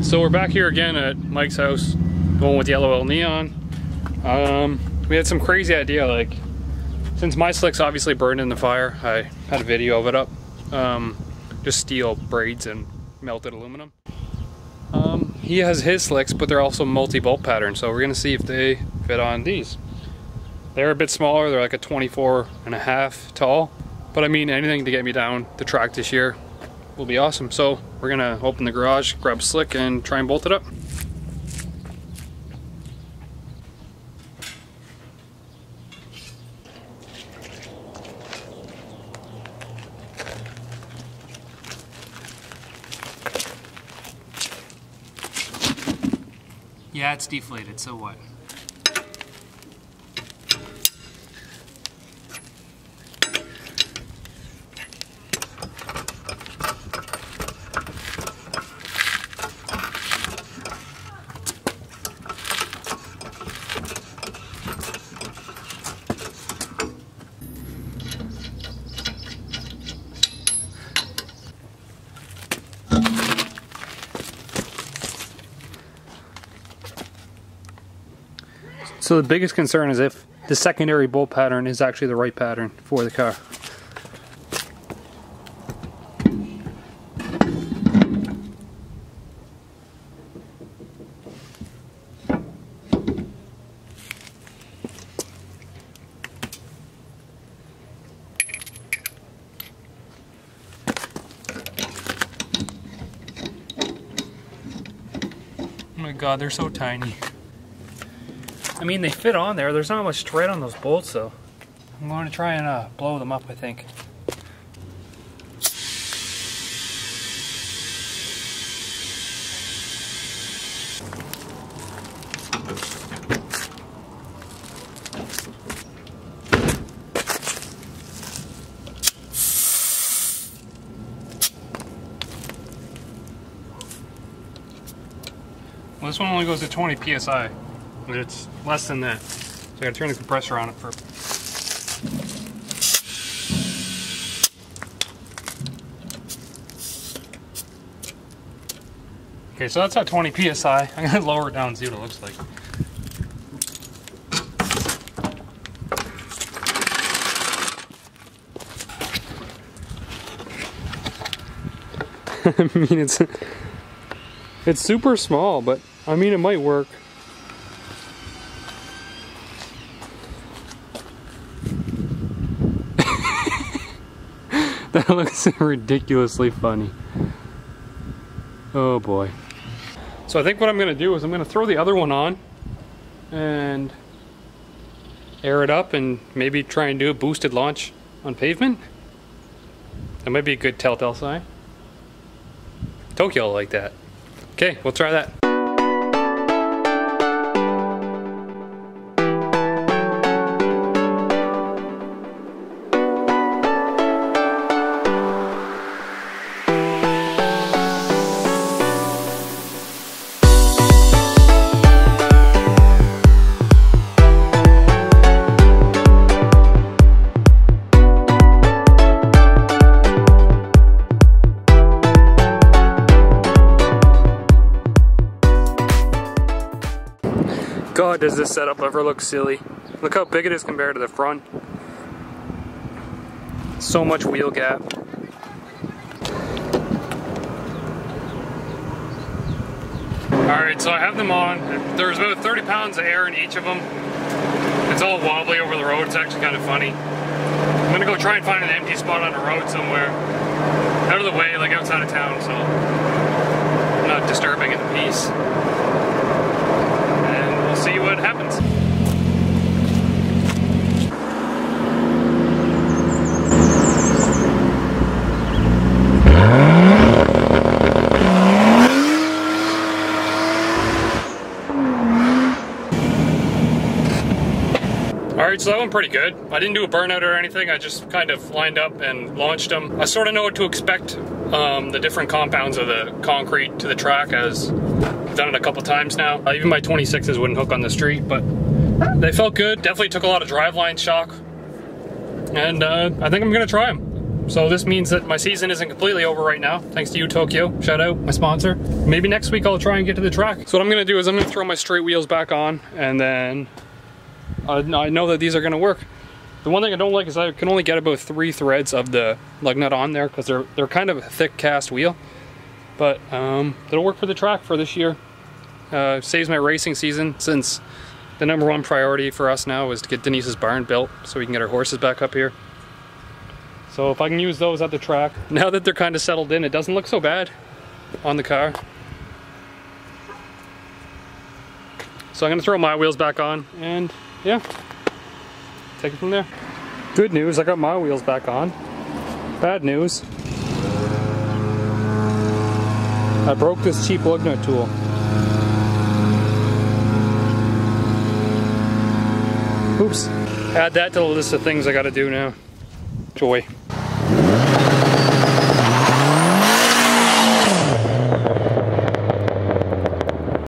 So we're back here again at Mike's house, going with yellow L neon. We had some crazy idea, like, since my slick's obviously burned in the fire, I had a video of it up. Just steel braids and melted aluminum. He has his slicks, but they're also multi-bolt pattern, so we're gonna see if they fit on these. They're a bit smaller, they're like a 24.5 tall, but I mean, anything to get me down the track this year will be awesome. So we're gonna open the garage, grab a slick, and try and bolt it up. Yeah, it's deflated, so what? So the biggest concern is if the secondary bolt pattern is actually the right pattern for the car. Oh my god, they're so tiny. I mean, they fit on there. There's not much thread on those bolts, though. I'm going to try and blow them up, I think. Well, this one only goes to 20 psi. But it's less than that. So I gotta turn the compressor on it for. Okay, so that's at 20 psi. I'm gonna lower it down and see what it looks like. I mean, it's super small, but I mean, it might work. That looks ridiculously funny. Oh boy. So I think what I'm gonna do is I'm gonna throw the other one on and air it up and maybe try and do a boosted launch on pavement. That might be a good telltale sign. Tokyo will like that. Okay, we'll try that. God, does this setup ever look silly. Look how big it is compared to the front. So much wheel gap. Alright, so I have them on. There's about 30 pounds of air in each of them. It's all wobbly over the road. It's actually kind of funny. I'm gonna go try and find an empty spot on the road somewhere. Out of the way, like outside of town, so I'm not disturbing the peace. See what happens. Alright, so that went pretty good. I didn't do a burnout or anything, I just kind of lined up and launched them. I sort of know what to expect, the different compounds of the concrete to the track, as I've done it a couple times now. Even my 26s wouldn't hook on the street, but they felt good. Definitely took a lot of driveline shock. And I think I'm gonna try them. So this means that my season isn't completely over right now, thanks to you, Tokyo. Shout out, my sponsor. Maybe next week I'll try and get to the track. So what I'm gonna do is I'm gonna throw my straight wheels back on, and then I know that these are gonna work. The one thing I don't like is I can only get about 3 threads of the lug nut on there because they're kind of a thick cast wheel. But it'll work for the track for this year. Saves my racing season, since the #1 priority for us now is to get Denise's barn built so we can get our horses back up here. So if I can use those at the track, now that they're kind of settled in, it doesn't look so bad on the car. So I'm gonna throw my wheels back on and yeah, take it from there. Good news, I got my wheels back on. Bad news, I broke this cheap lug nut tool. Oops. Add that to the list of things I gotta do now. Joy.